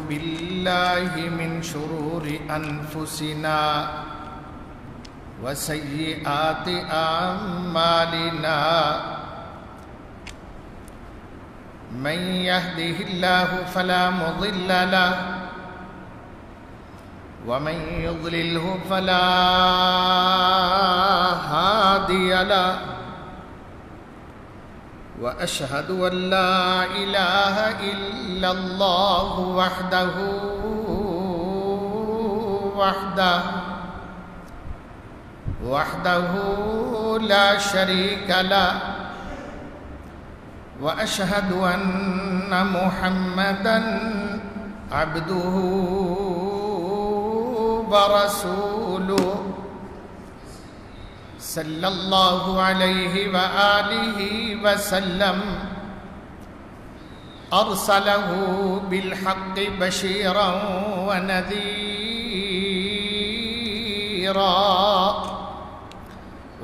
بالله من شرور أنفسنا وسيئات أعمالنا من يهده الله فلا مضل له ومن يضلله فلا هادي له وأشهد أن لا إله إلا الله وحده لا شريك له وأشهد أن محمدًا عبده ورسوله صلى الله عليه وآله وسلم أرسله بالحق بشيرا ونذيرا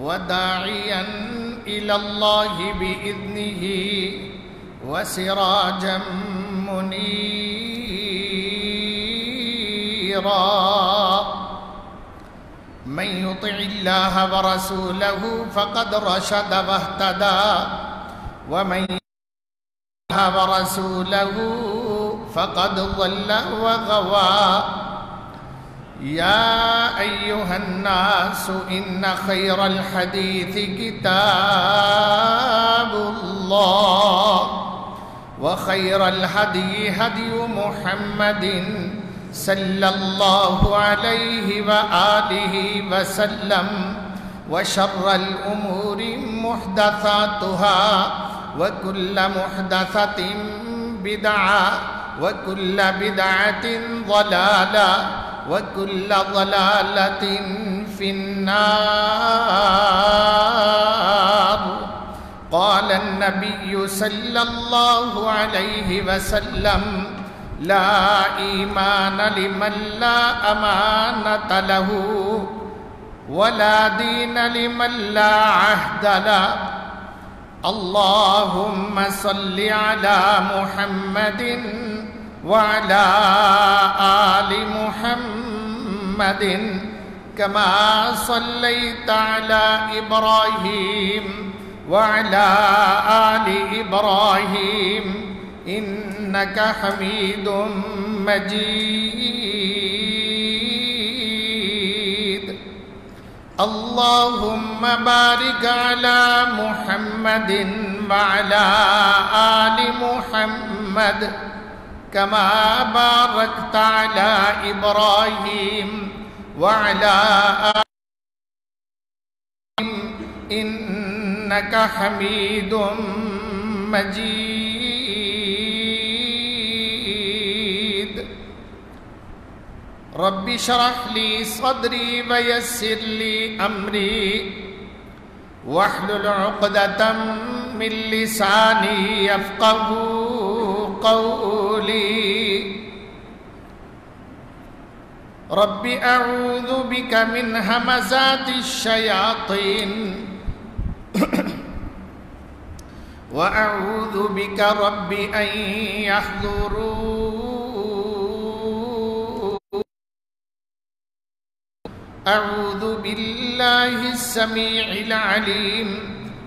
وداعيا إلى الله بإذنه وسراجا منيرا من يطع الله ورسوله فقد رشد واهتدى ومن يطع الله ورسوله فقد ضل وغوى يا أيها الناس إن خير الحديث كتاب الله وخير الهدي هدي محمد صلى الله عليه وآله وسلم وشر الأمور محدثاتها وكل محدثة بدعة وكل بدعة ضلالة وكل ضلالة في النار قال النبي صلى الله عليه وسلم لا إيمان لمن لا أمانة له ولا دين لمن لا عهد له اللهم صل على محمد وعلى آل محمد كما صليت على إبراهيم وعلى آل إبراهيم إنك حميد مجيد اللهم بارك على محمد وعلى آل محمد كما باركت على إبراهيم وعلى آل إبراهيم إنك حميد مجيد رب اشرح لي صدري ويسر لي أمري واحلل عقدة من لساني يفقه قولي رب أعوذ بك من همزات الشياطين وأعوذ بك رب أن يحضرون أعوذ بالله السميع العليم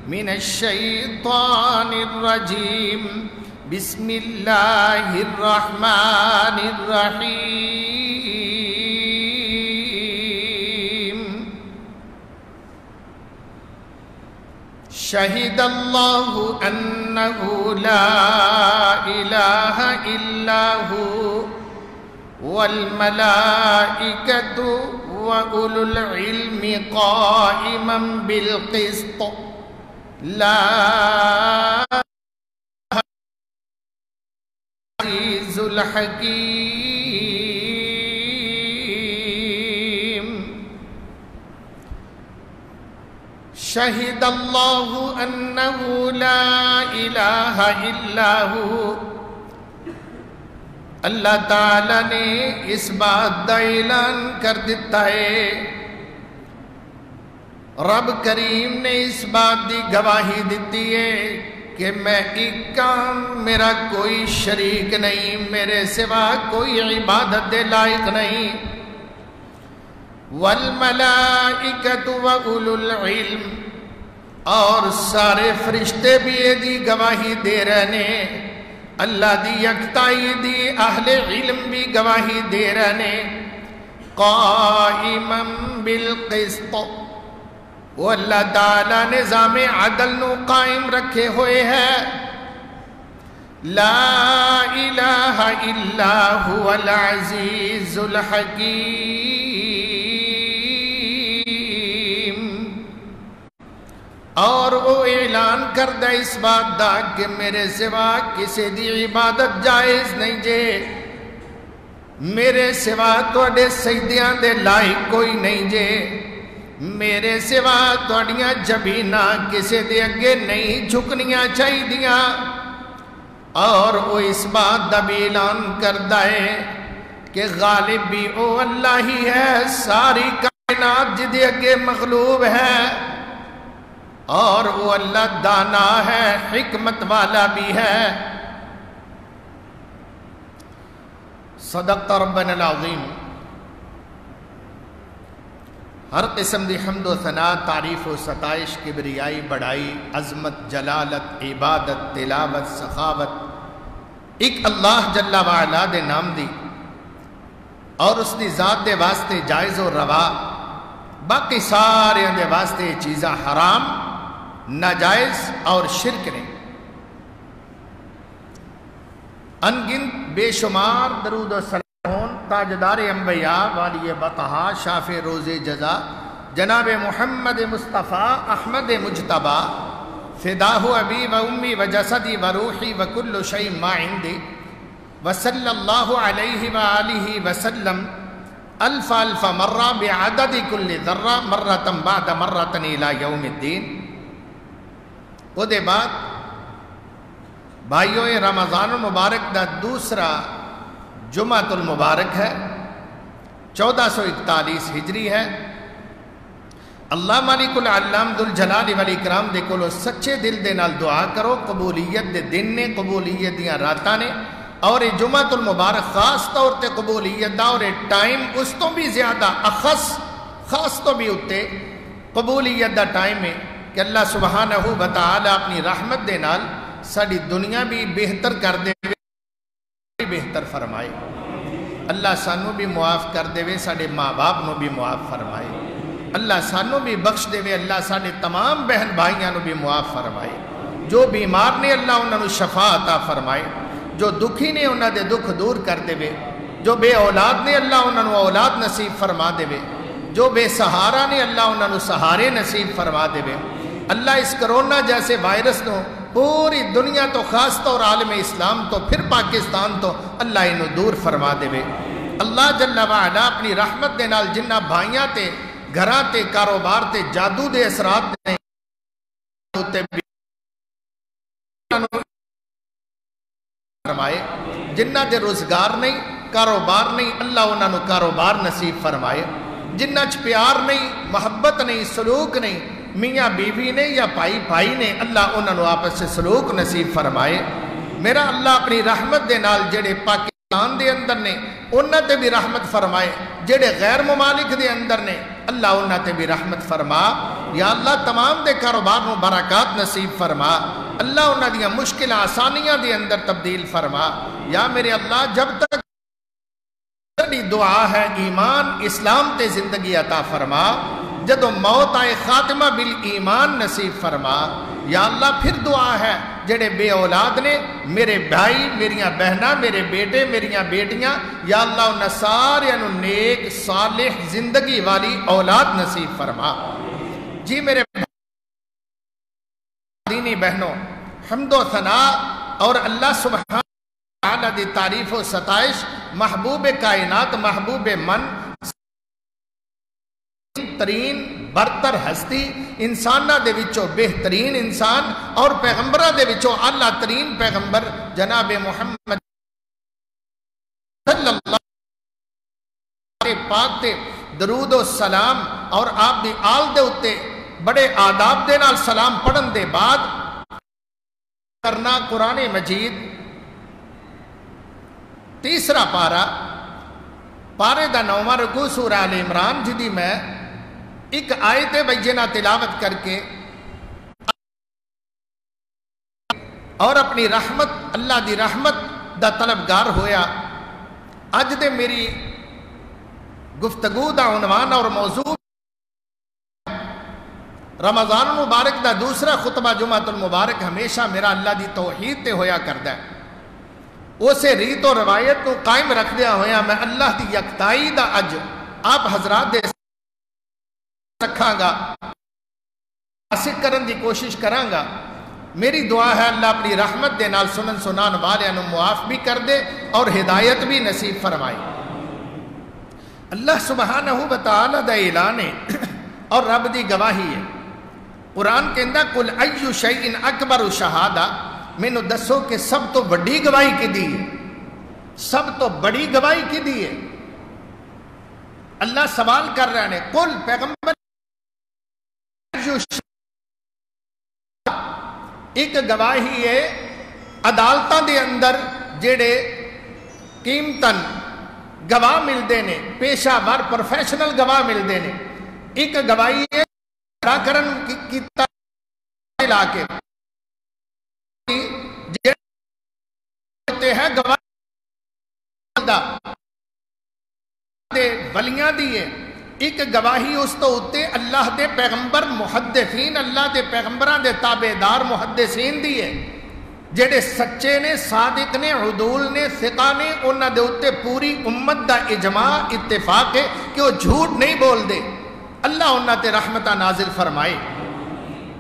من الشيطان الرجيم بسم الله الرحمن الرحيم شهد الله أنه لا إله إلا هو والملائكة وأولو العلم قائما بالقسط لا العزيز الحكيم شهد الله أنه لا إله إلا هو اللہ تعالیٰ نے اس بات کا اعلان کر دیتا ہے، رب کریم نے اس بات کی گواہی دیتی ہے کہ میں ایک کام، میرا کوئی شریک نہیں، میرے سوا کوئی عبادت دے لائق نہیں۔ والملائکۃ وَأُولُو الْعِلْمِ، اور سارے فرشتے بھی یہ دی گواہی دے رہے نے، اللہ دی یکتائی دی اہل علم بھی گواہی دے رہے نے، قائما بالقسط، وہ اللہ تعالیٰ نظام عدل نو قائم رکھے ہوئے ہے۔ لا الہ الا هو العزیز الحکیم، اور وہ اعلان کردہ اس بات دا کہ میرے سوا کسی دی عبادت جائز نہیں جے، میرے سوا توڑے سجدیاں دے لائق کوئی نہیں جے، میرے سوا توڑیاں جبینہ کسی دے اگے نہیں جھکنیاں چاہی دیاں، اور وہ اس بات دا بھی اعلان کردہ ہے کہ غالب بھی او اللہ ہی ہے، ساری کائنات جدے اگے مغلوب ہے، اور وہ اللہ دانا ہے، حکمت والا بھی ہے۔ صدقت ربنا العظیم۔ ہر قسم دی حمد و ثنا، تعریف و ستائش، کبریائی، بڑائی، عظمت، جلالت، عبادت، تلاوت، سخاوت ایک اللہ جل وعلا دے نام دی، اور اس دی ذات دے واسطے جائز و روا، باقی سارے دے واسطے چیزاں حرام، ناجائز اور شرک نے۔ انگنت بے شمار درود و سلام تاجدار انبیاء، والی بطحا، شافع روز جزا، جناب محمد مصطفیٰ احمد مجتبیٰ، فداہ ابی و امی و جسدی و روحی و کل شیء ما عندی، وصلی اللہ علیہ وآلہ وسلم الف الف مرہ بعدد کل ذرہ مرۃ بعد مرۃ الی یوم الدین۔ وہ دے بعد بھائیو، رمضان المبارک دا دوسرا جمعۃ المبارک ہے، 1441 ہجری ہے۔ اللہ مالک العلام ذوالجلال والاکرام دے کولو سچے دل دے نال دعا کرو، قبولیت دے دن نے، قبولیت دیاں راتاں نے، اور یہ جمعۃ المبارک خاص طور تے قبولیت دا، اور یہ ٹائم اس تو بھی زیادہ اخص، خاص تو بھی اتے قبولیت دا ٹائم ہے کہ اللہ سبحانہ و تعالی اپنی رحمت دے نال ساری دنیا بھی بہتر کر دے، بہتر فرمائے، اللہ سانو بھی معاف کر دے، ساڑے ماں باپ نو بھی معاف فرمائے، اللہ سانو بھی بخش دے، اللہ ساڑے تمام بہن بھائیاں نو بھی معاف فرمائے، جو بیمار نے اللہ انہوں نے شفا عطا فرمائے، جو دکھی نے انہوں دے دکھ دور کر دے، جو بے اولاد نے اللہ انہوں نے اولاد نصیب فرما دے، جو بے سہارا نے اللہ انہوں نے سہارے نصیب فرما دے۔ اللہ اس کرونا جیسے وائرس نو پوری دنیا تو خاص طور عالم اسلام تو پھر پاکستان تو اللہ انہوں دور فرما دے۔ اللہ جل وعلا اپنی رحمت دے نال جنہ بھائیاں تے گھراں تے کاروبار تے جادو دے اثرات نے فرمائے، جنہ دے روزگار نہیں، کاروبار نہیں، اللہ انہوں نے کاروبار نصیب فرمائے، جنہ چ پیار نہیں، محبت نہیں، سلوک نہیں، میاں بیوی نے یا بھائی بھائی نے، اللہ انہوں نے آپس سے سلوک نصیب فرمائے۔ میرا اللہ اپنی رحمت دے نال جڑے پاکستان دے اندر نے انہاں تے بھی رحمت فرمائے، جڑے غیر ممالک دے اندر نے اللہ انہاں تے بھی رحمت فرما۔ یا اللہ تمام دے کاروبار میں برکات نصیب فرما، اللہ انہاں دیاں مشکل آسانیاں دے اندر تبدیل فرما۔ یا میرے اللہ جب تک دعا ہے ایمان اسلام تے زندگی عطا فرما، جدو موت آئے خاتمہ بالایمان نصیب فرما۔ یا اللہ پھر دعا ہے جڑے بے اولاد نے، میرے بھائی، میریاں بہناں، میرے بیٹے، میریاں بیٹیاں، یا اللہ انہاں سارے نیک صالح زندگی والی اولاد نصیب فرما۔ جی میرے دینی بہنوں، حمد و ثناء اور اللہ سبحانہ وتعالی دی تعریف و ستائش، محبوب کائنات، محبوب من، ترین برتر ہستی، انسانہ دے وچوں بہترین انسان اور پیغمبرہ دے وچوں اعلیٰ ترین پیغمبر جناب محمد صلی اللہ علیہ پاک تے درود و سلام، اور آپ دی آل دے اتے بڑے آداب دے نال سلام پڑھن دے بعد کرنا قرآن مجید تیسرا پارا پارے دا 9واں رکوع سورہ آل عمران جدی میں ایک آیت بینہ تلاوت کر کے اور اپنی رحمت اللہ دی رحمت دا طلبگار ہویا. اج دے میری گفتگو دا عنوان اور موضوع رمضان المبارک دا دوسرا خطبہ جمعۃ المبارک ہمیشہ میرا اللہ دی توحید تے ہویا کردا ہے. اسے ریت و روایت کو قائم رکھدیا ہویا میں اللہ دی یکتائی دا اج آپ حضرات دے رکھاں گا حاصل کرن دی کوشش کراں گا. میری دعا ہے اللہ اپنی رحمت دے نال سنن سنان والے انو معاف بھی کر دے اور ہدایت بھی نصیب فرمائے. اللہ سبحانہ و تعالی دا اعلان ہے اور رب دی گواہی ہے. قرآن کہندا قل ای شیء اکبر شہادہ مینوں دسو کہ سب تو بڑی گواہی کدی ہے, سب تو بڑی گواہی کدی ہے. اللہ سوال کر رہے ہیں قل پیغمبر ایک گواہی ہے عدالتاں دے اندر جڑے قیمتاً گواہ ملتے ہیں, پیشہ ور پروفیشنل گواہ ملتے ہیں. ایک گواہی ہے کرن کی لا کے ہے گواہی ولیاں دی ہے. ایک گواہی اس تو اتے اللہ دے پیغمبر محدثین اللہ دے پیغمبران دے تابعدار محدثین دی ہے جڑے سچے نے, صادق نے, عدول نے, ثقہ نے. انہاں دے اتے پوری امت دا اجماع اتفاق ہے کہ وہ جھوٹ نہیں بول دے. اللہ انہاں تے رحمتہ نازل فرمائے.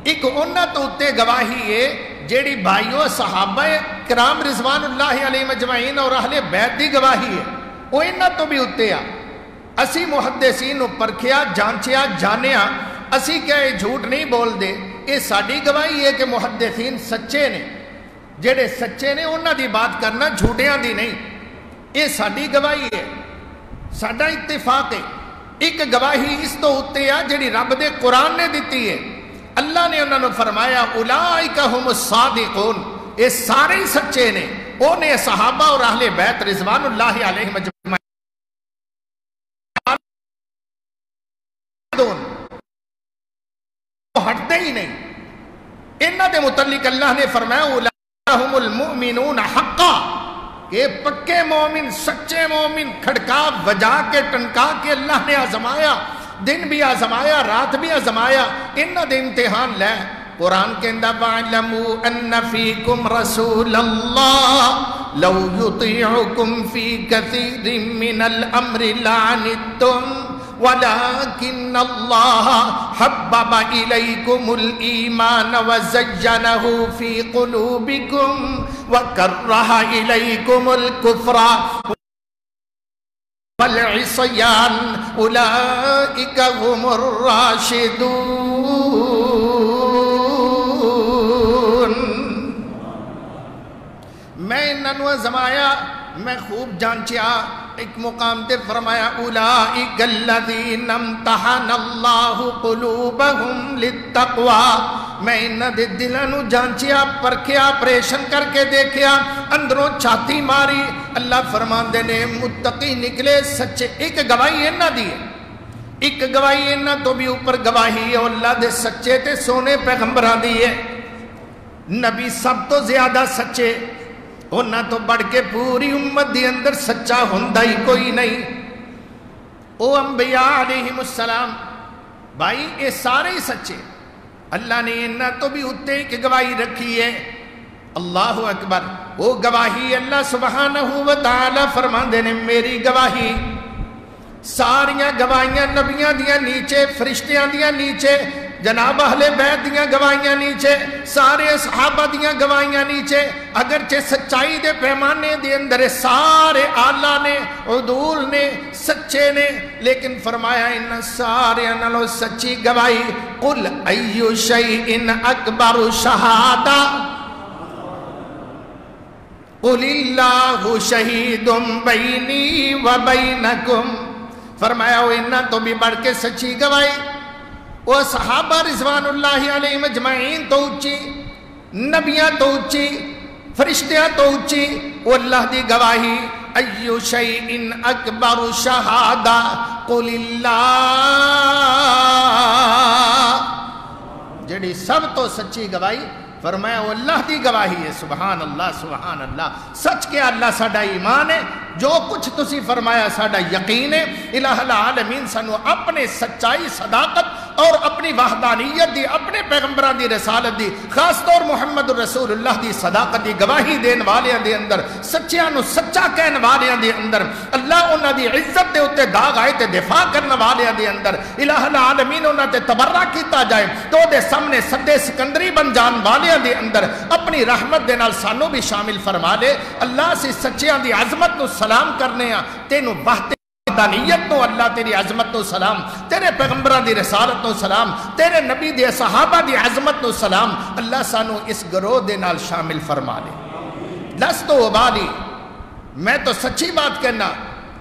ایک انہاں تو اتے گواہی ہے جیڑی بھائیوں صحابہ کرام رضوان اللہ علیہ مجمعین اور اہل بیت دی گواہی ہے وہ انہاں تو بھی اتے آ. اسی محدثین پرکھیا جانچیا جانیا اسی کیا یہ جھوٹ نہیں بول دے. یہ ساڑی گواہی ہے کہ محدثین سچے نے, جڑے سچے نے انہاں دی بات کرنا جھوٹیاں دی نہیں. یہ ساڑی گواہی ہے, ساڑا اتفاق ہے. ایک گواہی اس تو اتے آ جڑی رب دے قرآن نے دیتی ہے. اللہ نے انہوں نے فرمایا اولئک ہم الصادقون, یہ سارے ہی سچے نے. وہ نے صحابہ اور اہل بیت رضوان اللہ علیہ مجمعین ہٹتے ہی نہیں. انہاں دے متعلق اللہ نے فرمایا اولئک ہم المؤمنون حقا, کہ پکے مومن سچے مومن کھڑکا وجا کے ٹنکا کے اللہ نے آزمایا, دن بھی آزمایا رات بھی آزمایا. انہاں دے امتحان لے. قرآن کہندا وَاعْلَمُوا أَنَّ فِيكُمْ رَسُولَ اللَّهِ لَوْ يُطِيعُكُمْ فِي كَثِيرٍ مِّنَ الْأَمْرِ لَعَنِتُّمْ وَلَكِنَّ اللَّهَ حَبَّبَ إِلَيْكُمُ الْإِيمَانَ وَزَيَّنَهُ فِي قُلُوبِكُمْ وَكَرَّهَ إِلَيْكُمُ الْكُفْرَ وَالْعِصْيَانَ أُولَئِكَ هُمُ الرَّاشِدُونَ. میں انہوں زمایا میں خوب جانچیا. ایک مقام تے فرمایا اولئک الذین امتحن اللہ قلوبہم للتقوی. میں انہاں دے دلاں نو جانچیا پرکھیا آپریشن کر کے دیکھیا اندروں چھاتی ماری. اللہ فرماندے نے متقی نکلے سچے. ایک گواہی انہاں دی ہے, ایک گواہی انہاں تو بھی اوپر گواہی ہے اللہ دے سچے تے سونے پیغمبراں دی ہے. نبی سب تو زیادہ سچے, انہاں تو بڑھ کے پوری امت دی اندر سچا ہوندا ہی کوئی نہیں. او انبیاء علیہم السلام بھائی یہ سارے ہی سچے. اللہ نے انہاں تو بھی اتے ایک گواہی رکھی ہے. اللہ اکبر. وہ گواہی اللہ سبحانہ و تعالی فرماندے نے میری گواہی ساریاں گواہیاں نبیاں دیاں نیچے, فرشتیاں دیاں نیچے, جناب اہل بیت دیاں گواہیاں نیچے, سارے صحابہ دیاں گواہیاں نیچے. اگرچہ سچائی دے پیمانے دے اندر سارے آلہ نے, عدول نے, سچے نے, لیکن فرمایا ان سارے انہوں سچی گواہی قل ایو شیء اکبر شہادہ قل اللہ شہید بینی و بینکم. فرمایا وہ انہاں تو بھی بڑھ کے سچی گواہی وہ صحابہ رضوان اللہ علیہ مجمعین تو اچھی. نبیاں تو اچھی فرشتیاں تو اچھی وہ اللہ دی گواہی ایو شیء اکبر شہادہ قل اللہ جڑی سب تو سچی گواہی فرمایا وہ اللہ دی گواہی ہے سبحان اللہ سبحان اللہ سچ کے اللہ ساڈا ایمان ہے جو کچھ تسی فرمایا ساڈا یقین ہے الہ العالمین سانو اپنے سچائی صداقت اور اپنی وحدانیت دی اپنے پیغمبران دی رسالت دی خاص طور محمد رسول اللہ دی صداقت دی گواہی دین والیاں دے اندر سچیاں نو سچا کہن والیاں دے اندر اللہ انہاں دی عزت دے اتے داغ آئے تے دفاع کرن والیاں دے اندر الہ العالمین انہاں تے تبرہ کیتا جائے تو دے سامنے سدے سکندری بن جان والیاں دے اندر اپنی رحمت دے نال سانو بھی شامل فرما لے اللہ سے سچیاں دی عظمت نو سلام کرنے ہیں تینو وحدانیت تو اللہ تیری عظمت تو سلام تیرے پیغمبران دی رسالت تو سلام تیرے نبی دے صحابہ دی عظمت تو سلام اللہ سانو اس گروہ دے نال شامل فرما لے لستو وبالی میں تو سچی بات کہنا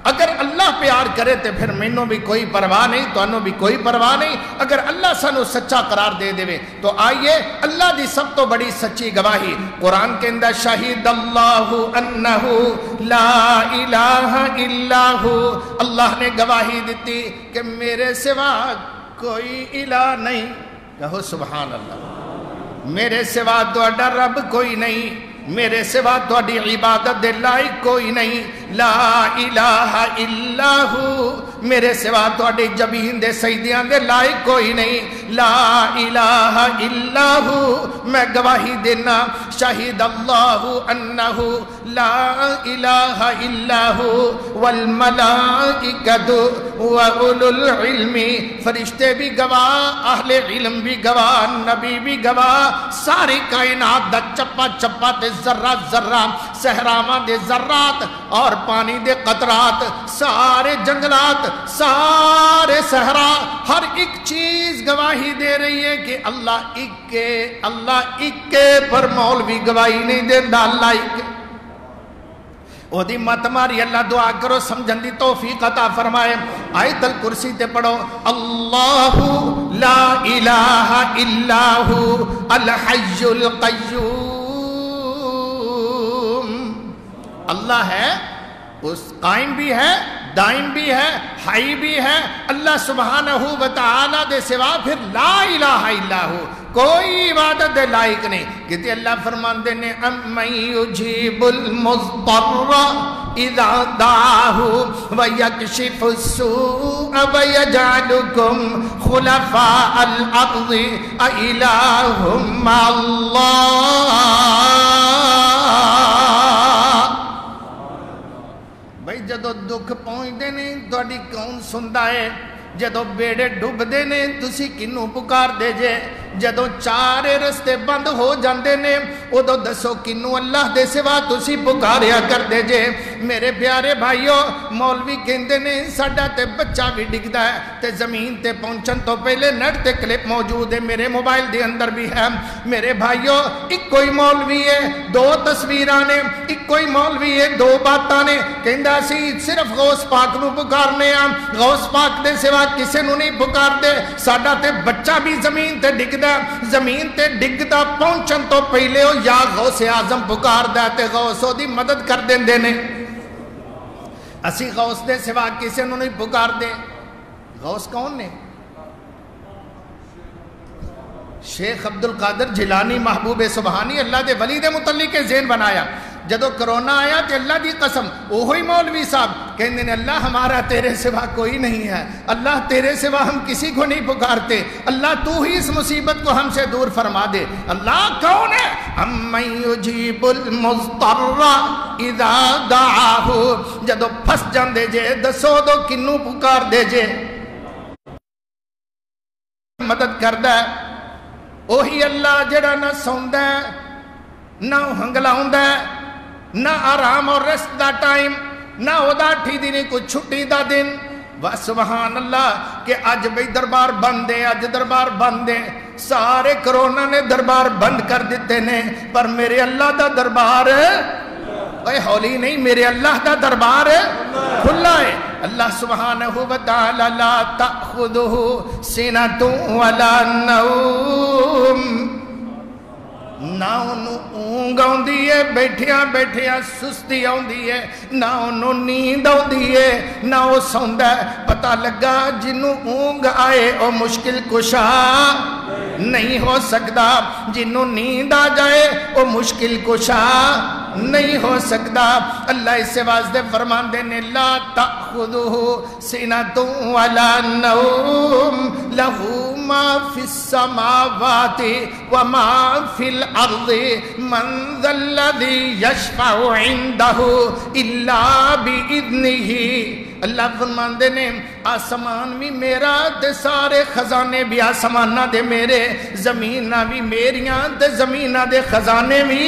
اگر اللہ پیار کرے تو پھر مینوں بھی کوئی پرواہ نہیں تو انہوں بھی کوئی پرواہ نہیں اگر اللہ سانو سچا قرار دے دے تو آئیے اللہ دی سب تو بڑی سچی گواہی قرآن کے اندر شہید اللہ انہو لا الہ الا ہو اللہ نے گواہی دیتی کہ میرے سوا کوئی الہ نہیں کہو سبحان اللہ میرے سوا تہاڈا رب کوئی نہیں میرے سوا تہاڈی عبادت دے لائق کوئی نہیں لا الہ الا ہو میرے سوا تہاڈی جبین دے سجدیاں دے لائق کوئی نہیں لا الہ الا ہو میں گواہی دینا شہید اللہ انہ لا الہ الا ہو والملائکۃ واولو العلم فرشتے بھی گواہ اہل علم بھی گواہ نبی بھی گواہ ساری کائنات دا چپا چپا تے ذرہ ذرہ صحراواں دے ذرات اور پانی دے قطرات سارے جنگلات سارے صحرا ہر ایک چیز گواہی دے رہی ہے کہ اللہ ایک پر مولوی گواہی نہیں دیندا اللہ ایک او دی مت ماری اللہ دعا کرو سمجھن دی توفیق عطا فرمائے آیت الکرسی تے پڑھو اللہ لا الہ الا ہو الحی القیوم اللہ ہے اس قائم بھی ہے دائم بھی ہے حی بھی ہے اللہ سبحانہ وتعالی دے سوا پھر لا الہ الا ہو کوئی عبادت دے لائق نہیں کہتے اللہ فرمان دینے امن یجیب المضطر اذا دعاہ ویکشف السوء ویجعلکم خلفاء الارض الہ مع اللہ بھئی جدو دکھ پہنچ دینے توڑی کون سندہ ہے جدو بیڑے ڈوب دینے تسی کنوں پکار دے جے جدو چارے رستے بند ہو جاندے نے ادو دسو کنوں اللہ دے سوا تسی پکاریا کر دے جے میرے پیارے بھائیو مولوی کہندے نے ساڈا تے بچہ بھی ڈگدا ہے تے زمین تے پہنچن تو پہلے نیٹ تے کلپ موجود ہے میرے موبائل دے اندر بھی ہے میرے بھائیو ایک کوئی مولوی ہے دو تصویران نے ایک کوئی مولوی ہے دو باتاں نے کہندا سی صرف غوث پاک نو پکارنے ہیں غوث پاک دے سوا کسے نو نہیں پکار دے ساڈا تے بچہ بھی زمین تے ڈگدا زمین تے ڈگدا پہنچن تو پہلے ہو یا غوث اعظم پکار دا تے غوث دی مدد کر دیں دینے اسی غوث دے سوا کسے نو نہیں پکار دے غوث کون نے شیخ عبدالقادر جیلانی محبوب سبحانی اللہ دے ولی دے متعلق ذہن بنایا جدو کرونا آیا تو اللہ دی قسم وہی مولوی صاحب کہنے نے اللہ ہمارا تیرے سوا کوئی نہیں ہے اللہ تیرے سوا ہم کسی کو نہیں پکارتے اللہ تو ہی اس مصیبت کو ہم سے دور فرما دے اللہ کون ہے امن یجیب المضطر اذا دعاہ جدو پھس جان دے جے دسو دو کنوں پکار دے جے مدد کردہ ہے وہی اللہ جڑا نہ سوندہ ہے نہ ہنگلاؤندہ ہے نہ آرام اور ریسٹ دا ٹائم نہ ادا ٹھیدی نہیں کوئی چھٹی دا دن سبحان اللہ کہ آج بھئی دربار بندے آج دربار بندے سارے کرونا نے دربار بند کر دیتے نے پر میرے اللہ دا دربار اے ہولی نہیں میرے اللہ دا دربار کھلا ہے اللہ سبحانہ وتعالی لا تأخذہ سنۃ ولا نوم نہ انہوں اونگ آؤندی ہے بیٹھیاں بیٹھیاں سستی آؤندی ہے، نہ انہوں نیند آؤندی ہے، نہ وہ سوندا ہے۔ پتہ لگا جنہوں اونگ آئے او مشکل کشا نہیں ہو سکتا، جنہوں نیند آ جائے او مشکل کشا نہیں ہو سکتا۔ اللہ اس سے واسطے فرمان دینے لا تأخذہ سنۃ ولا نوم لہ ما فی السماوات وما فی الارض من ذا الذی یشفع عندہ الا باذنہ۔ اللہ فرمان دینے آسمان بھی میرا تے سارے خزانے بھی آسمانہ دے میرے، زمینہ بھی میریاں تے زمینہ دے خزانے بھی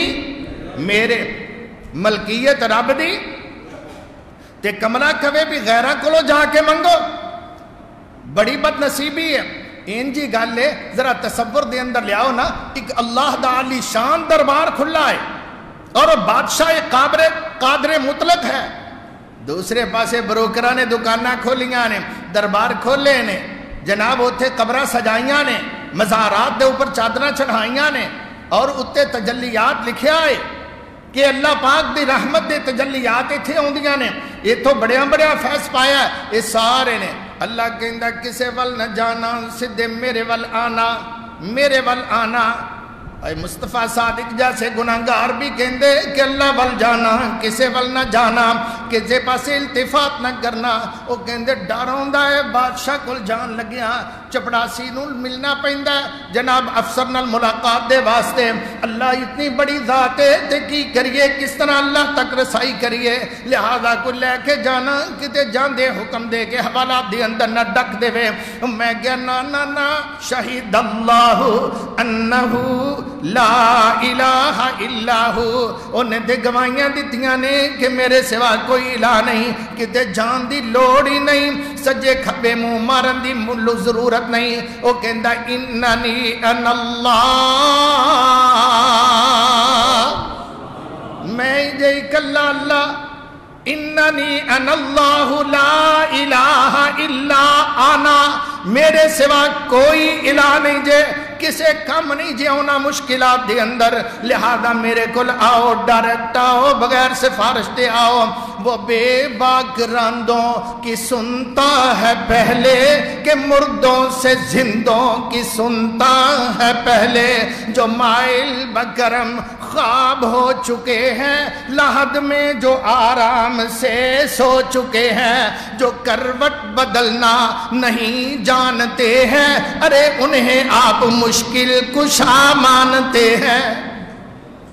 میرے۔ ملکیت رب دی تے کمرہ کھوے بھی غیرہ کلو جا کے منگو، بڑی بد نصیبی ہے۔ انجی گالے ذرا تصور دے اندر لے آؤ نا، ایک اللہ دا علی شان دربار کھلا ہے اور بادشاہ قادر مطلق ہے، دوسرے پاسے بروکرہ نے دکانہ کھولیاں نے، دربار کھولے نے، جناب ہوتے قبرہ سجائیاں نے، مزارات دے اوپر چادرہ چڑھائیاں نے، اور اتے تجلیات لکھے آئے کہ اللہ پاک دی رحمت دے تجلیات تھے ہوندیاں نے، یہ تو بڑیاں بڑیاں فیض پایا ہے، یہ سارے نے۔ اللہ کہندہ کسے ول نہ جانا سدھے میرے ول آنا، میرے ول آنا۔ اے مصطفیٰ صادق جیسے گناہگار بھی کہندے کہ اللہ ول جانا کسے ول نہ جانا، کسے پاسے التفات نہ کرنا۔ وہ کہندے ڈر ہوندا ہے بادشاہ کل جان لگیا، چپڑاسی نول ملنا پہندہ ہے، جناب افسر نال ملاقات دے واسطے۔ اللہ اتنی بڑی ذات ہے تے کی کریے، کس طرح اللہ تک رسائی کریے، لہذا کو لے کے جانا کتے جان دے حکم دے کے حوالات دے اندر نہ ڈک دے وے۔ میں گیا نا شہید اللہ انہو لا الہ الا ہو، انہیں دے گوائیاں دیتیاں نے کہ میرے سوا کوئی الہ نہیں، کتے جان دی لوڑی نہیں، سجے کھبے منہ مارن دی ملو ضرورت نہیں۔ وہ کہندہ اننی ان اللہ، میں جے کلا اللہ، اننی ان اللہ لا الہ الا آنا، میرے سوا کوئی الہ نہیں جے، کسے کم نہیں جے ہونا مشکلات دے اندر، لہذا میرے کل آؤ ڈائریکٹ آؤ بغیر سفارش دے آؤ۔ وہ بے باک راندوں کی سنتا ہے پہلے کہ مردوں سے زندوں کی سنتا ہے پہلے، جو مائل بکرم خواب ہو چکے ہیں لحد میں جو آرام سے سو چکے ہیں، جو کروٹ بدلنا نہیں جانتے ہیں، ارے انہیں آپ مشکل کشا مانتے ہیں۔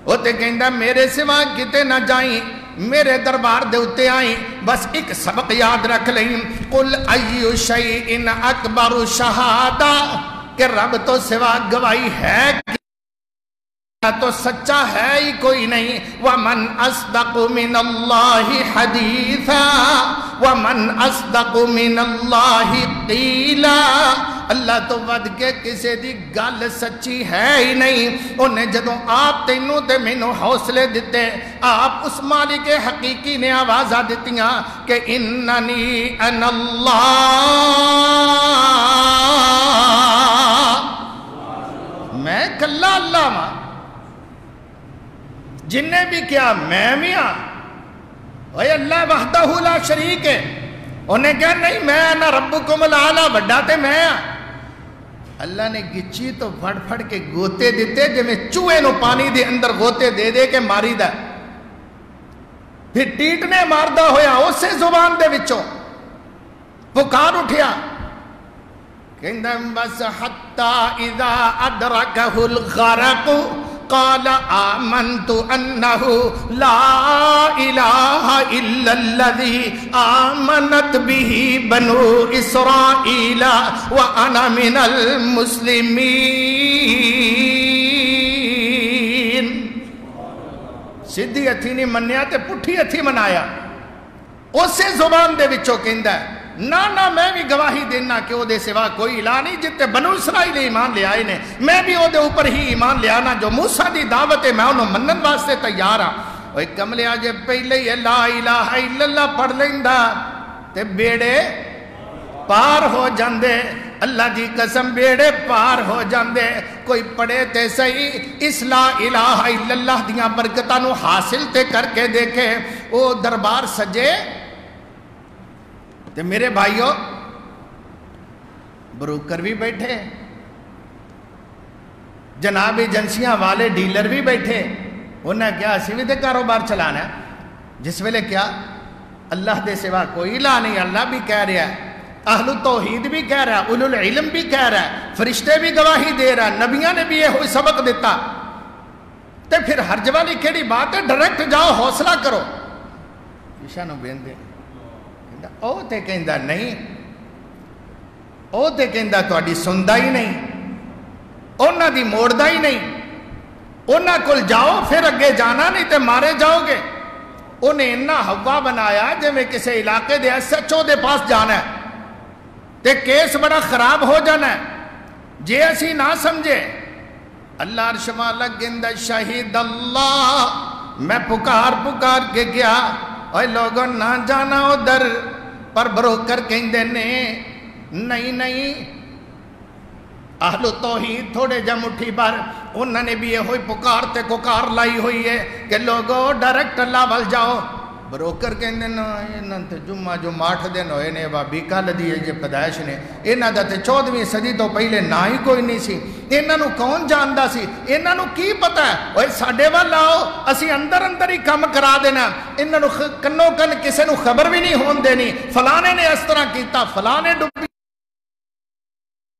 وہ تے کہندہ میرے سوا کتے نہ جائیں، میرے دربار دے اتے آئیں، بس ایک سبق یاد رکھ لیں، قل ایو شیئن اکبر شہادہ، کہ رب تو سوا گواہی ہے تو سچا ہے ہی کوئی نہیں۔ وَمَنْ أَصْدَقُ مِنَ اللَّهِ حَدِيثًا وَمَنْ أَصْدَقُ مِنَ اللَّهِ قِيلًا۔ اللہ تو ود کے کسے دی گل سچی ہے ہی نہیں۔ انہیں جدوں آپ تینوں تے مینوں حوصلے دیتے، آپ اس مالک حقیقی نے آوازہ دیتیاں کہ اننی ان اللہ، میں کلا اللہ ماں، جن نے بھی کیا میں میاں، اوہ اللہ وحدہ لا شریک ہے۔ انہیں کہا نہیں میں انا ربکم العالی، بڑا تے میں اللہ نے گچی تو پھڑ پھڑ کے گوتے دیتے جو میں چوہے نو پانی دے اندر گوتے دے دے کے ماری دا، پھر ٹیٹنے ماردہ ہویا اسے زبان دے وچوں پکار اٹھیا، کہندہ بس حتی اذا ادرکہ الغرق قال آمنت انہ لا الہ الا الذی آمنت به بنو اسرائیل وانا من المسلمین۔ سیدھی ہتھی نہیں منیا تے پٹھی ہتھی منایا، اسے زبان دے وچوں کہندا ہے نہ میں بھی گواہی دینا کہ وہ دے سوا کوئی الہ نہیں، جتے بنو اسرائیل ایمان لے آئے نے، میں بھی وہ دے اوپر ہی ایمان لے آنا، جو موسیٰ دی دعوت ہے میں انہوں منن واسطے تیار ہاں۔ وہ ایک کملے آجے پہلے ہی لا الہ الا اللہ پڑھ لیندہ تے بیڑے پار ہو جاندے، اللہ دی قسم بیڑے پار ہو جاندے۔ کوئی پڑھے تے صحیح اس لا الہ الا اللہ دیاں برکتاں نو حاصل تے کر کے دیکھے او دربار سجے تے میرے بھائیو بروکر بھی بیٹھے جناب ایجنسیاں والے ڈیلر بھی بیٹھے انہیں کیا اسی بھی تے کاروبار چلانا ہے جس ویلے کیا اللہ دے سوا کوئی الہ نہیں اللہ بھی کہہ رہا ہے اہل توحید بھی کہہ رہا ہے اولو العلم بھی کہہ رہا ہے فرشتے بھی گواہی دے رہا ہے نبیاں نے بھی یہ ہوئی سبق دیتا تے پھر حرج والی کیڑی بات ہے ڈائریکٹ جاؤ حوصلہ کرو عشاء نو بین دے او تے کہندا نہیں او تے کہندا تہاڈی سندا ہی نہیں انہاں دی موڑدا ہی نہیں انہاں کول جاؤ پھر اگے جانا نہیں تے مارے جاؤ گے انہیں انہا ہوا بنایا جے میں کسی علاقے دے ایس ایچ او دے پاس جانا ہے تے کیس بڑا خراب ہو جانا ہے جے اسی نہ سمجھے اللہ عرش والا گندہ شہید اللہ میں پکار کے گیا اوہ لوگوں نہ جانا ادھر پر بروکر کہندے نے نہیں اہل توحید تھوڑے جا مٹھی پر انہوں نے بھی یہ ہوئی پکار تے کوکار لائی ہوئی ہے کہ لوگوں ڈائریکٹ اللہ وال جاؤ بروکر کہندے نا انہاں تے جمعہ جو 8 دن ہوئے نے بابی کل دی ہے جے پیدائش نے انہاں دا تے 14ویں صدی تو پہلے نہ ہی کوئی نہیں سی انہاں نو کون جاندا سی انہاں نو کی پتہ ہے اوے ساڈے وال آؤ اسی اندر ہی کم کرا دینا انہاں نو کنو کن کسے نو خبر بھی نہیں ہون دینی فلانے نے اس طرح کیتا فلانے ڈبی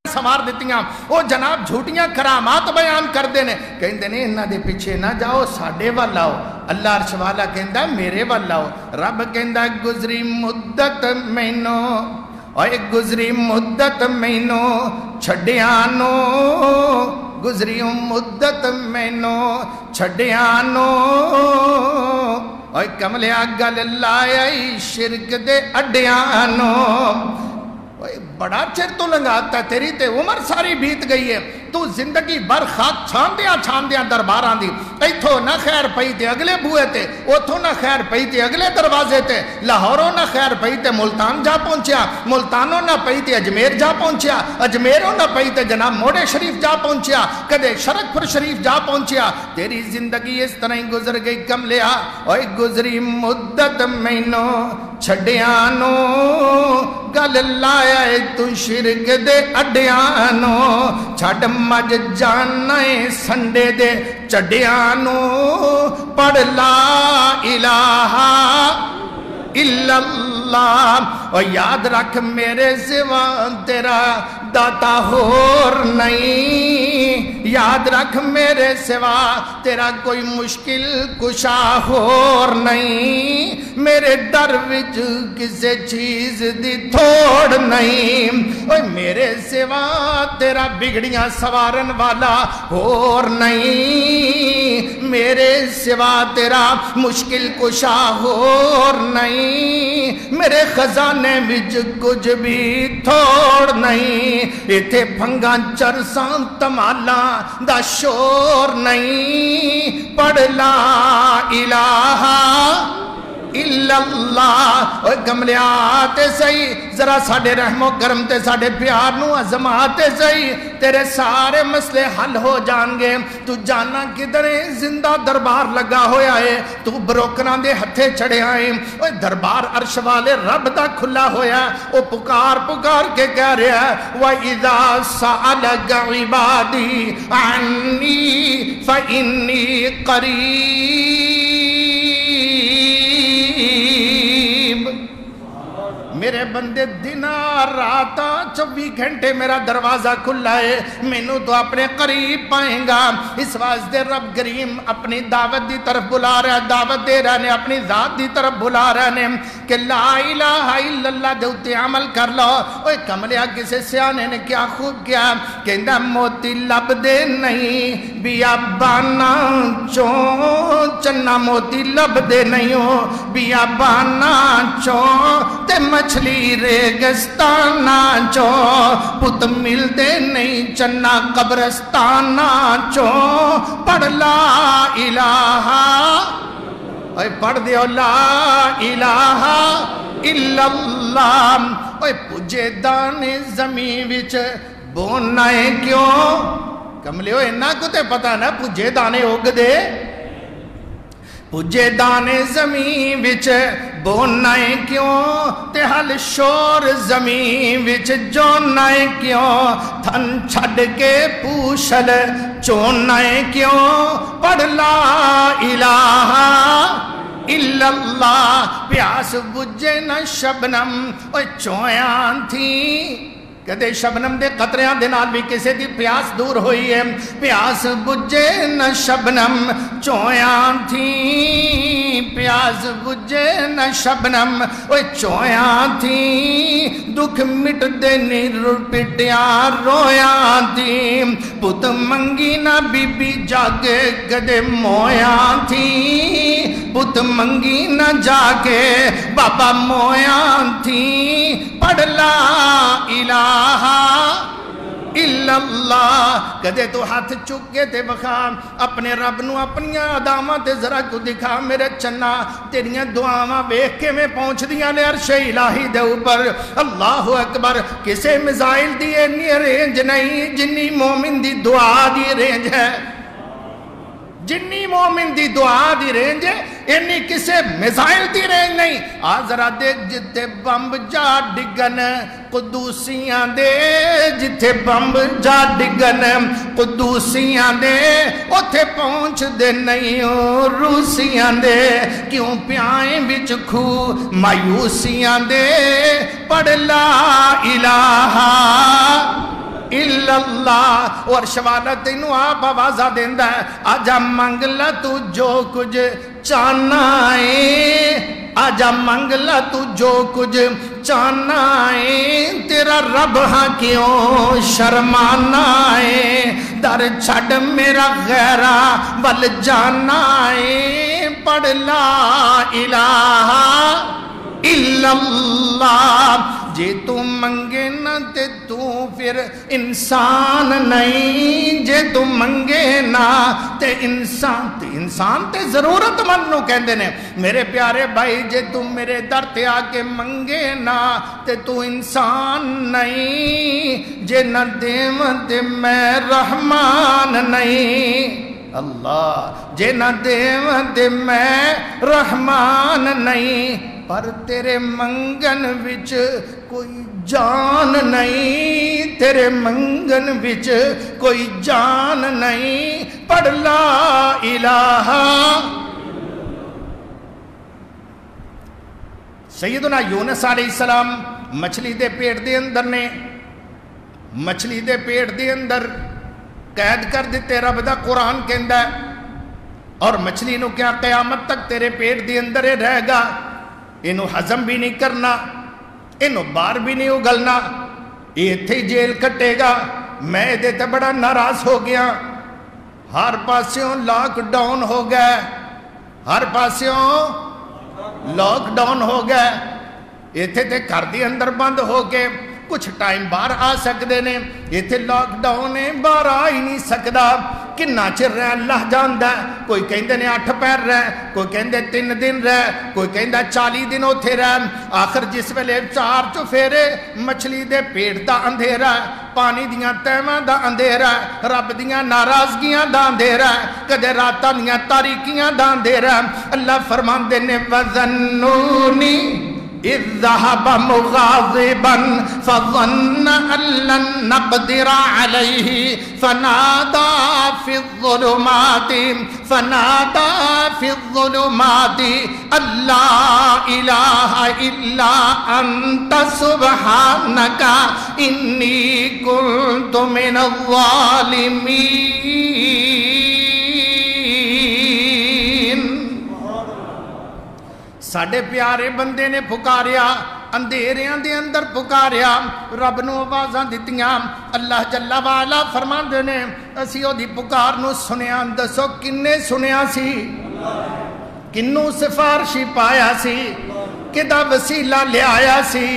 سوار دیتیاں وہ جناب جھوٹیاں کرامات بیان کر دینے کہندے نے انہاں دے پیچھے نہ جاؤ ساڈے وال آؤ اللہ عرش والا کہندا میرے وال آؤ رب کہندا گزری مدت مینو اوے گزری مدت مینو چھڈیاں نو گزری مدت مینو چھڈیاں نو اوے کملیا گل لایا شرک دے اڈیاں نو بڑا چر تو لنگاتا ہے تیری تے عمر ساری بیت گئی ہے تو زندگی بر خاک چھان دیاں درباراں دی ایتھو نہ خیر پئی تے اگلے بوئے تے اوتھو نہ خیر پئی تے اگلے دروازے تے لاہوروں نہ خیر پئی تے ملتان جا پہنچیا ملتانوں نہ پئی تے اجمیر جا پہنچیا اجمیروں نہ پئی تے جناب موڑے شریف جا پہنچیا کدے شرکپور شریف جا پہنچیا تیری زندگی اس طرح ہی گزر گئی کملیا اوے گزری مدت مینو چھڈیاں نو گل لایا ہے تو شرک دے اڈیاں نو چھڈ مج جانے سنڈے دے چڈیاں نو پڑھ لا الہ الا اللہ اور یاد رکھ میرے سوا تیرا داتا ہور نہیں یاد رکھ میرے سوا تیرا کوئی مشکل کشا ہور نہیں میرے در وچ کسے چیز دی تھوڑ نہیں اوہ میرے سوا تیرا بگڑیاں سوارن والا ہور نہیں میرے سوا تیرا مشکل کشا ہور نہیں میرے خزانے وچ کچھ بھی تھوڑ نہیں ایتھے پھنگاں چرساں تمالاں دا شور نہیں پڑھ لا الہ الا اللہ اوہ کملیاتے صحیح ذرا ساڑھے رحم و کرم تے ساڑھے پیار نو عظماتے صحیح تیرے سارے مسئلے حل ہو جان گے تو جانا کدھرے زندہ دربار لگا ہویا ہے تو بروکران دے ہتھے چڑھے آئیں اوہ دربار عرش والے رب دا کھلا ہویا او پکار کے کہہ رہا ہے وَإِذَا سَأَلَكَ عِبَادِي عَنِّي فَإِنِّي قَرِيبٌ میرے بندے دن رات 24 گھنٹے میرا دروازہ کھلا ہے مینوں تو اپنے قریب پائیں گا اس واسطے رب کریم اپنی دعوت دی طرف بلا رہا ہے دعوت دے رہا ہے اپنی ذات دی طرف بلا رہا ہے کہ لا الہ الا اللہ دے اتے عمل کر لو اوہ کملیا کسے سیانے نے کیا خوب کیا کہندہ موتی لب دے نہیں بیابانا چون چنہ موتی لب دے نہیں ہو بیابانا چون تے مچھلی ریگستانا چون پت مل دے نہیں چنہ قبرستانا چون پڑھ لا الہ اوہ پڑھ دیو لا الہ الا اللہ اوہ پجے دانے زمین وچ بونائے کیوں کملیو اینا کو تے پتا نا پجے دانے اگ دے پجے دانے زمین وچ بونا ہے کیوں تے حل شور زمین وچ جونا ہے کیوں تھن چھڑ کے پوشل چونا ہے کیوں پڑھ لا الہ الا اللہ پیاس بجے نہ شبنم اوہ چویاں تھی کدے شبنم دے قطریاں دے نال بھی کسے دی پیاس دور ہوئی ہے پیاس بجے نہ شبنم چویاں تھی پیاس بجے نہ شبنم اوہ چویاں تھی دکھ مٹ دے نیر پٹیاں رویاں تھی پت منگی نہ بی بی جاگے کدے مویاں تھی پت منگی نہ جاگے بابا مویاں تھی پڑھ لا الہ الا اللہ کدے تو ہاتھ چکے تے بخا اپنے رب نو اپنی ادامہ تے ذرا کو دکھا میرے چنا تیریاں دعاواں ویکھ کے میں پہنچ دیاں نے عرش الہی دے اوپر اللہ اکبر کسے میزائل دی اتنی رینج نہیں جنی مومن دی دعا دی رینج ہے جنی مومن دی دعا دی رینج ہے انی کسے میزائل دی رینج نہیں آزرہ دیکھ جتے بمب جا ڈگن قدوسیاں دے جتے بمب جا ڈگن قدوسیاں دے اتھے پہنچ دے نہیں روسیاں دے کیوں پیائیں بچ کھو مایوسیاں دے پڑھ لا الہ الا اللہ اور شوالت انہوں آپ آوازہ دیندہ ہے آجا منگلہ تو جو کچھ چانا ہے آجا منگلہ تو جو کچھ چانا ہے تیرا رب ہاں کیوں شرمانا ہے در چھڑ میرا غیرہ بل جانا ہے پڑھ لا الہ الا اللہ جے تو منگے نہ تے تو پھر انسان نہیں جے تو منگے نہ تے انسان تے ضرورت مند نو کہندے نے میرے پیارے بھائی جے تم میرے در تے آکے منگے نہ تے تو انسان نہیں جے نہ دیم تے میں رحمان نہیں اللہ جے نہ دیم تے میں رحمان نہیں پر تیرے منگن وچ کوئی جان نہیں تیرے منگن وچ کوئی جان نہیں پڑھ لا الہ سیدنا یونس علیہ السلام مچھلی دے پیٹ دے اندر نے مچھلی دے پیٹ دے اندر قید کر دیتے رب دا قرآن کہندا ہے اور مچھلی نو کیا قیامت تک تیرے پیٹ دے اندر رہے گا انہوں ہضم بھی نہیں کرنا انہوں بار بھی نہیں اگلنا یہ تھی جیل کٹے گا میں دیتے بڑا ناراض ہو گیا ہر پاسیوں لاک ڈاؤن ہو گئے ہر پاسیوں لاک ڈاؤن ہو گئے یہ تھے گھر دی اندر بند ہو کے کچھ ٹائم باہر آ سکتے نے یہ تھے لاک ڈاؤن ہے باہر آ ہی نہیں سکتا کنا چر رہے اللہ جاندہ ہے کوئی کہندے نے 8 پیر رہے کوئی کہندے 3 دن رہے کوئی کہندے 40 دن ہوتے رہے آخر جس ویلے 4 چفیرے مچھلی دے پیٹ دا اندھیرا ہے پانی دیاں تیمہ دا اندھیرا ہے رب دیاں ناراضگیاں دا اندھیرا ہے کدے راتاں دیاں تاریکیاں دا اندھیرا ہے اللہ فرمان دے نے وَذَنُّونِ اِذْ ذَهَبَ مُغَاضِبًا فَظَنَّ أَن لَّن نَّقْدِرَ عَلَيْهِ فَنَادَى فِي الظُّلُمَاتِ أَن لَّا إِلَٰهَ إِلَّا أَنتَ سُبْحَانَكَ إِنِّي كُنتُ مِنَ الظَّالِمِينَ ساڑھے پیارے بندے نے پکاریا اندھیریاں دے اندر پکاریا رب نو آوازاں دتیاں اللہ جل وعلا فرماندے نے اسی او دی پکار نو سنیا دسو کنے سنیا سی کنوں سفارشی پایا سی کدا وسیلہ لے آیا سی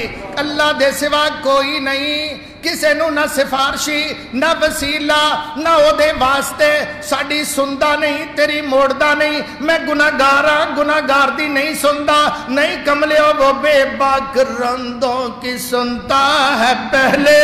اللہ دے سوا کوئی نہیں کسے نو نہ سفارشی نہ وسیلہ نہ او دے واسطے ساڑی سندہ نہیں تیری موڑدہ نہیں میں گناہگار دی نہیں سندہ نہیں کملے وہ بے باک رندوں کی سنتا ہے پہلے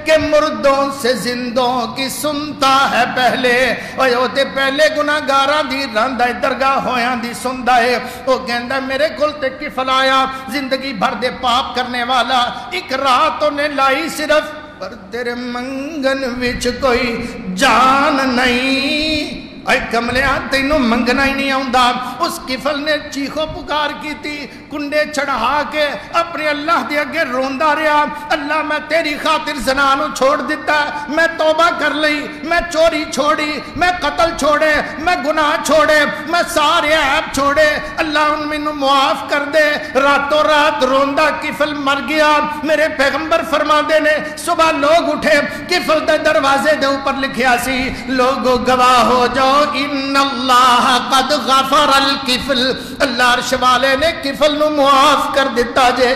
کہ مردوں سے زندوں کی سنتا ہے پہلے او تے پہلے گناہگاراں دی راندا درگاہ ہویاں دی سندا ہے او کہندا میرے کول تے کفل آیا زندگی بھر دے پاپ کرنے والا ایک رات نے لائی صرف پر تیرے منگن وچ کوئی جان نہیں اے کملیا تینوں منگنا ہی نہیں آؤندا اس کفل نے چیخو پکار کی تھی کنڈے چڑھا کے اپنے اللہ دے اگے روندا رہا اللہ میں تیری خاطر زنانوں چھوڑ دیتا میں توبہ کر لئی میں چوری چھوڑی میں قتل چھوڑے میں گناہ چھوڑے میں سارے عیب چھوڑے اللہ ان میں معاف کر دے راتوں رات روندا کفل مر گیا میرے پیغمبر فرما دے نے صبح لوگ اٹھے کفل دے دروازے دے اوپر لکھیا سی لوگو گواہ ہو جاؤ ان اللہ قد غفر الکفل اللہ عرش والے نے کفل نو معاف کر دیتا جے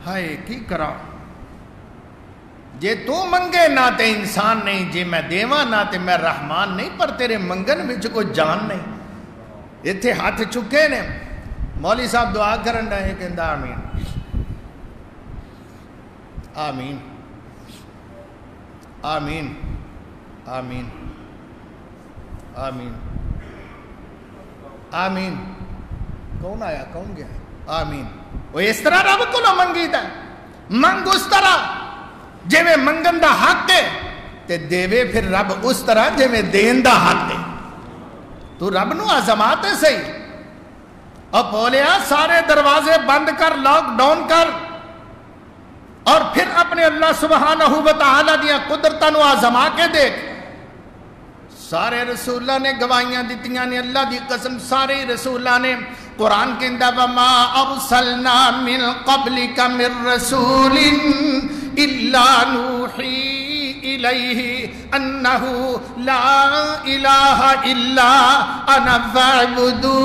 ہائے کی کرا جے تو منگے نہ تے انسان نہیں جے میں دیواں نہ تے میں رحمان نہیں پر تیرے منگن وچ کوئی جان نہیں ایتھے ہاتھ چکے نے مولوی صاحب دعا کرن رہے کہندا آمین آمین آمین آمین آمین آمین کون آیا کون گیا آمین وہ اس طرح رب کو نہ منگی دا منگ اس طرح جے میں منگن دا حق دے تے دیوے پھر رب اس طرح جے میں دین دا حق دے تو رب نو عظمات ہے صحیح اور بولیا سارے دروازے بند کر لاک ڈاؤن کر اور پھر اپنے اللہ سبحانہ وتعالی دیا قدرتاں نو آزما کے دیکھ سارے رسولہ نے گواہیاں دیتیاں نے اللہ دی قسم سارے رسولہ نے قرآن کے اندر وَمَا أَرْسَلْنَا مِن قَبْلِكَ مِن رَسُولٍ إِلَّا نُوحِي إِلَيْهِ أَنَّهُ لَا إِلَهَ إِلَّا أَنَا فَاعْبُدُونَ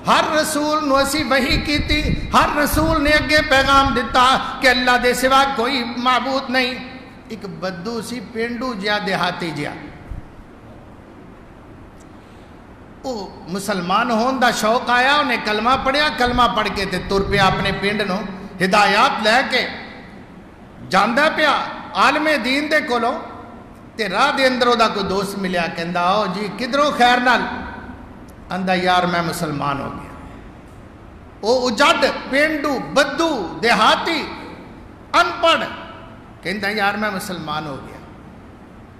ہر رسول نو اسی وحی کی تھی ہر رسول نے اگے پیغام دیتا کہ اللہ دے سوا کوئی معبود نہیں ایک بدو سی پینڈو جیا دیہاتی جیا وہ مسلمان ہون دا شوق آیا انہیں کلمہ پڑھیا کلمہ پڑھ کے تے تر پیا اپنے پینڈ نو ہدایات لے کے جاندہ پیا عالم دین دے کولو تے راہ دے اندروں دا کوئی دوست ملیا کہندا آؤ جی کدھروں خیر نال اندھا یار میں مسلمان ہو گیا وہ اجاد پینڈو بدو دیہاتی ان پڑھ کہندا یار میں مسلمان ہو گیا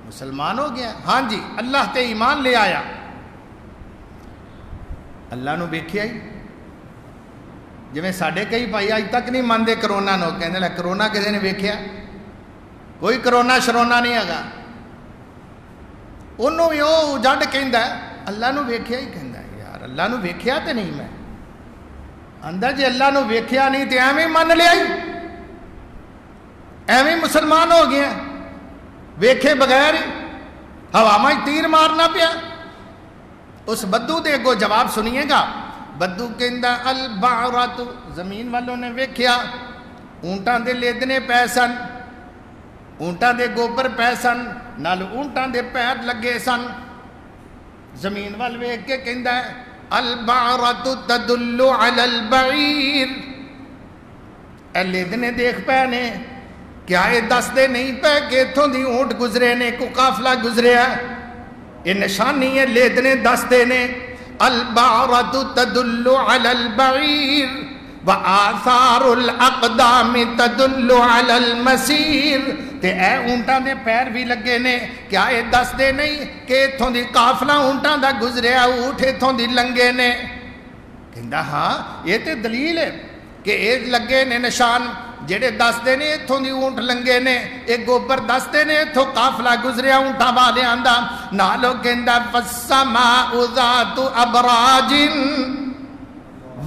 مسلمان ہو گیا ہاں جی اللہ تے ایمان لے آیا اللہ نو بیکھیا ہی جو میں ساڑھے کئی پائی آج تک نہیں ماندے کرونا نو کہنے لے کرونا کسی نے بیکھیا کوئی کرونا شرونا نہیں آگا انہوں بھی وہ اجاد کہندا ہے اللہ نو بیکھیا ہی کہندا ہے یار اللہ نو بیکھیا تے نہیں میں اندر جی اللہ نو بیکھیا نہیں تے ایویں من لیا ہی ایویں مسلمان ہو گیا ویکھے بغیر ہی ہوا تیر مارنا پیا اس بدو دے کو جواب سنیے گا بدو کہندا البعرۃ زمین والوں نے ویکھیا اونٹاں دے لیدنے پیسن اونٹاں دے گوبر پیسن نال اونٹاں دے پیر لگے سن زمین وال ویکھ کے کہندا ہے البعرۃ تدل علی البعیر اے لیدنے دیکھ پے نے کیا یہ دس دے نہیں پے کہ اتھوں دی اونٹ گزرے نے کو قافلہ گزریا یہ نشانی ہے لیدنے دس دے نے البعرۃ تدل علی البعیر وآثار الاقدام تدل علی المسیر تے اے اونٹاں دے پیر بھی لگے نے کیا یہ دس دے نہیں کہ اتھوں دی قافلہ اونٹاں دا گزریا اونٹ اتھوں دی لنگے نے کہندا ہاں یہ تے دلیل ہے کہ اے لگے نے نشان جڑے دس دے نے اتھوں دی اونٹ لنگے نے ایک گوبر دس دے نے اتھوں قافلہ گزریا اونٹاں والے آندا نالو کہندا فالسماء ذات ابراج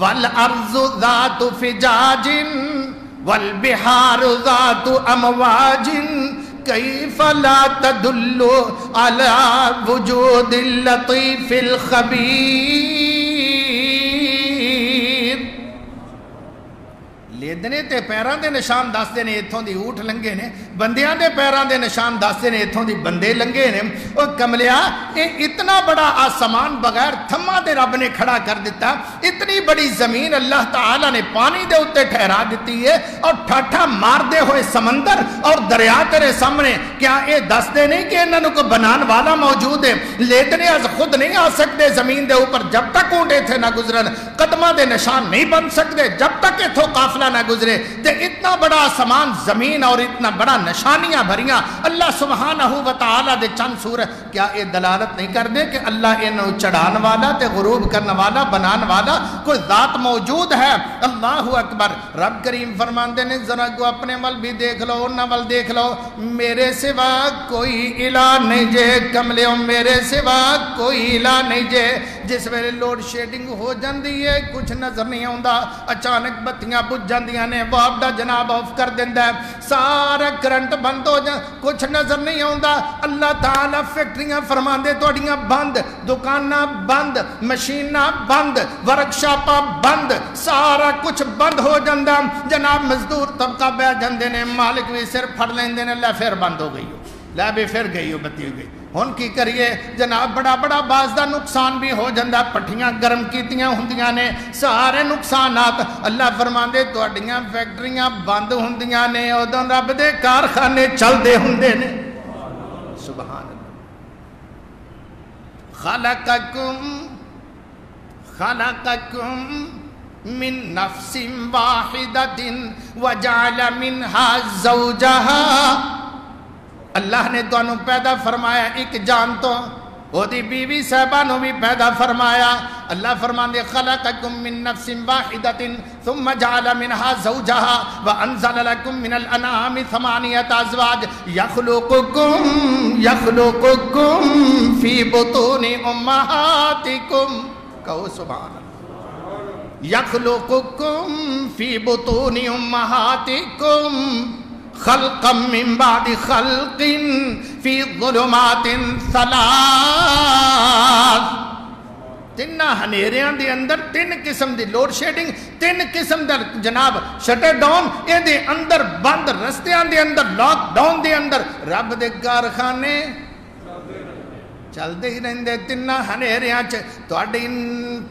والارض ذات فجاج والبحار ذات امواج كيف لا تدل على وجود اللطيف الخبير لیدنے تے پیران دے نشان دس دے نے اتھوں دی اونٹ لنگے نے بندیاں دے پیراں دے نشان دستے نے اتھوں دی بندے لنگے نے او کملیا اے اتنا بڑا آسمان بغیر تھما دے رب نے کھڑا کر دیتا اتنی بڑی زمین اللہ تعالی نے پانی دے اتے ٹھہرا دیتی ہے اور ٹھاٹھا مار دے ہوئے سمندر اور دریا تیرے سامنے کیا اے دس دے نہیں کہ انہوں کو بنان والا موجود ہے لیتنے از خود نہیں آ سکتے زمین دے اوپر جب تک اونٹے تھے نہ گزرن قدمہ دے نشان نہیں بن سکتے جب تک اتھو قافلہ نہ گزرے تے اتنا بڑا آسمان زمین اور اتنا بڑا نشانیاں بھریاں اللہ سبحانہ وتعالی دے چند سورہ کیا یہ دلالت نہیں کر دے کہ اللہ انہوں چڑھان والا تے غروب کرنے والا بنان والا کوئی ذات موجود ہے اللہ اکبر رب کریم فرماندے نے ذرا کو اپنے مل بھی دیکھ لو نہ مل دیکھ لو میرے سوا کوئی الہ نہیں جے کملیوں میرے سوا کوئی الہ نہیں جے جس ویلے لوڈ شیڈنگ ہو جاندی ہے کچھ نظر نہیں آندا اچانک بتیاں بجھ جاندیاں نے بابڈا جناب آف کر دیندا ہے سارا کرنٹ بند ہو جا کچھ نظر نہیں آندا اللہ تعالیٰ فیکٹریاں فرماندے توڑیاں بند دکاناں بند مشیناں بند ورکشاپاں بند سارا کچھ بند ہو جاندہ جناب مزدور طبقہ بیٹھ جاندے نے مالک بھی سر پھڑ لیندے نے لے پھر بند ہو گئی ہو لے بھی پھر گئی ہو بتی ہو گئی ہن کی کریے جناب بڑا بڑا باز دا نقصان بھی ہو جاندہ پٹھیاں گرم کیتیاں ہوندیاں نے سارے نقصانات اللہ فرماندے توڑیاں فیکٹریاں بند ہوندیاں نے ادھر رب دے کارخانے چل دے ہوندے نے سبحان اللہ خلقکم من نفس واحدت وجعل منها زوجها اللہ نے تو انہوں پیدا فرمایا ایک جان تو وہ دی بیوی صاحبانوں بھی پیدا فرمایا اللہ فرماندے خلقکم من نفس واحدت ثم جعل منها زوجها وانزل لكم من الانعام ثمانية ازواج يخلقكم في بطون امهاتكم کہو سبحان اللہ يخلقكم في بطون امهاتكم خلقا من بعد خلق في ظلمات ثلاث تینہ ہنیریاں دے اندر تین قسم دی لوڈ شیڈنگ تین قسم در جناب شٹر ڈاؤن اے دے اندر بند رستیاں دے اندر لاک ڈاؤن دے اندر رب دے کارخانے چل دے ہی رہندے تینہ ہنیریاں چے توڑی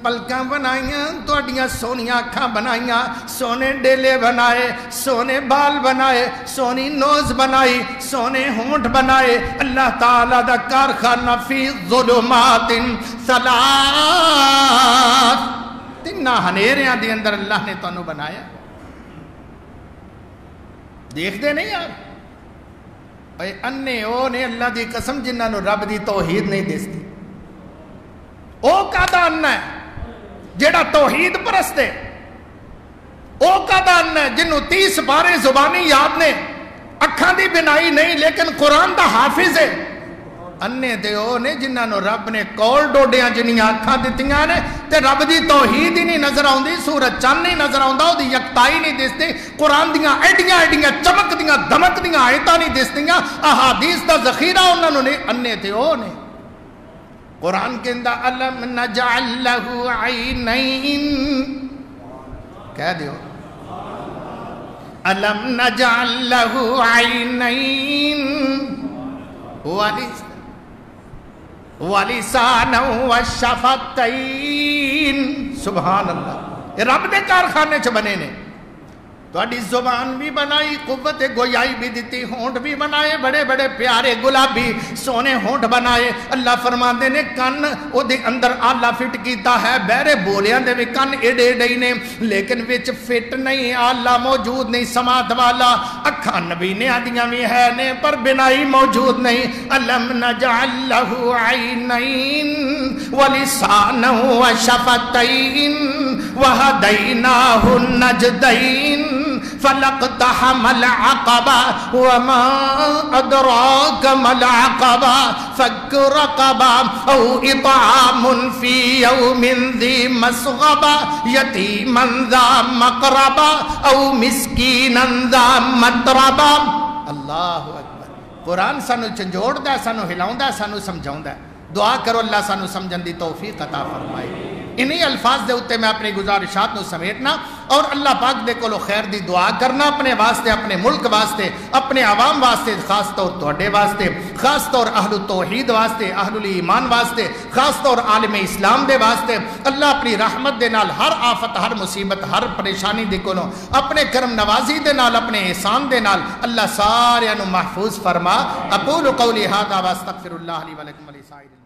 پلکاں بنائیاں توڑیاں سونیاں اکھاں بنائیاں سونے ڈیلے بنائے سونے بال بنائے سونی نوز بنائی سونے ہونٹ بنائے اللہ تعالیٰ دا کارخانہ فی ظلمات ثلاث تینہ ہنیریاں دے اندر اللہ نے تو انہوں بنایا دیکھ دے نہیں یار اے انہیں او نے اللہ دی قسم جنہاں نو رب دی توحید نہیں دیستی او کہتا انہ ہے جیڑا توحید پرستے او کہتا انہ ہے جنہوں 30 بارے زبانی یاد نے اکھاں دی بنائی نہیں لیکن قرآن دا حافظ ہے انہیں دے او نے جنہاں نو رب نے کول ڈوڑیاں جنہاں اکھاں دیتیاں نے تے رب دی توحید ہی نہیں نظر آؤں دی سورج چند نہیں نظر آؤں دا دی یکتائی نہیں دیستے قرآن دیاں ایڈیاں چمک دیاں دمک دیاں آیتاں نہیں دیستیاں احادیث دا ذخیرہ انہوں نے انہیں دے او نے قرآن کے اندہ علم نجعل لہو عینین کہہ دیو علم نجعل لہو عینین وَلِسَانًا وَشَفَتَّيْن سبحان اللہ یہ رب دے کارخانے چ بنے نے توڑی زبان بھی بنائی قوت گویائی بھی دیتی ہونٹ بھی بنائے بڑے بڑے پیارے گلابی سونے ہونٹ بنائے اللہ فرماندے نے کن او دے اندر آلہ فٹ کیتا ہے بیرے بولیاں دے بھی کن ایڈے ایڈے نے لیکن وچ فٹ نہیں آلہ موجود نہیں سماعت والا اکھاں نبی نے آدیاں بھی ہے نے پر بنائی موجود نہیں علم نجعل لہو عینین ولسانا وشفتین وہدیناہ النجدین فلقتحم العقبہ وما ادراک ما العقبہ فک رقبہ او اطعام فی یوم ذی مسغبہ یتیما ذا مقربہ او مسکینا ذا متربہ اللہ اکبر قرآن سانو چنجوڑ دا سانو ہلاؤں دا سانو سمجھاؤں دا دعا کرو اللہ سانو سمجھن دی توفیق عطا فرمائے انہی الفاظ دے ہوتے میں اپنی گزارشات نو سمیٹنا اور اللہ پاک دے کولو خیر دی دعا کرنا اپنے واسطے، اپنے ملک واسطے، اپنے عوام واسطے، خاص طور تواڈے واسطے، خاص طور اہل التوحید واسطے، اہل الایمان واسطے، خاص طور عالم اسلام دے واسطے۔ اللہ اپنی رحمت دے نال ہر آفت، ہر مصیبت، ہر پریشانی دے کولو اپنے کرم نوازی دے نال، اپنے احسان دے نال اللہ سارے نو محفوظ فرما۔ اقول قولی ھذا واستغفر اللہ لی ولکم ولسائر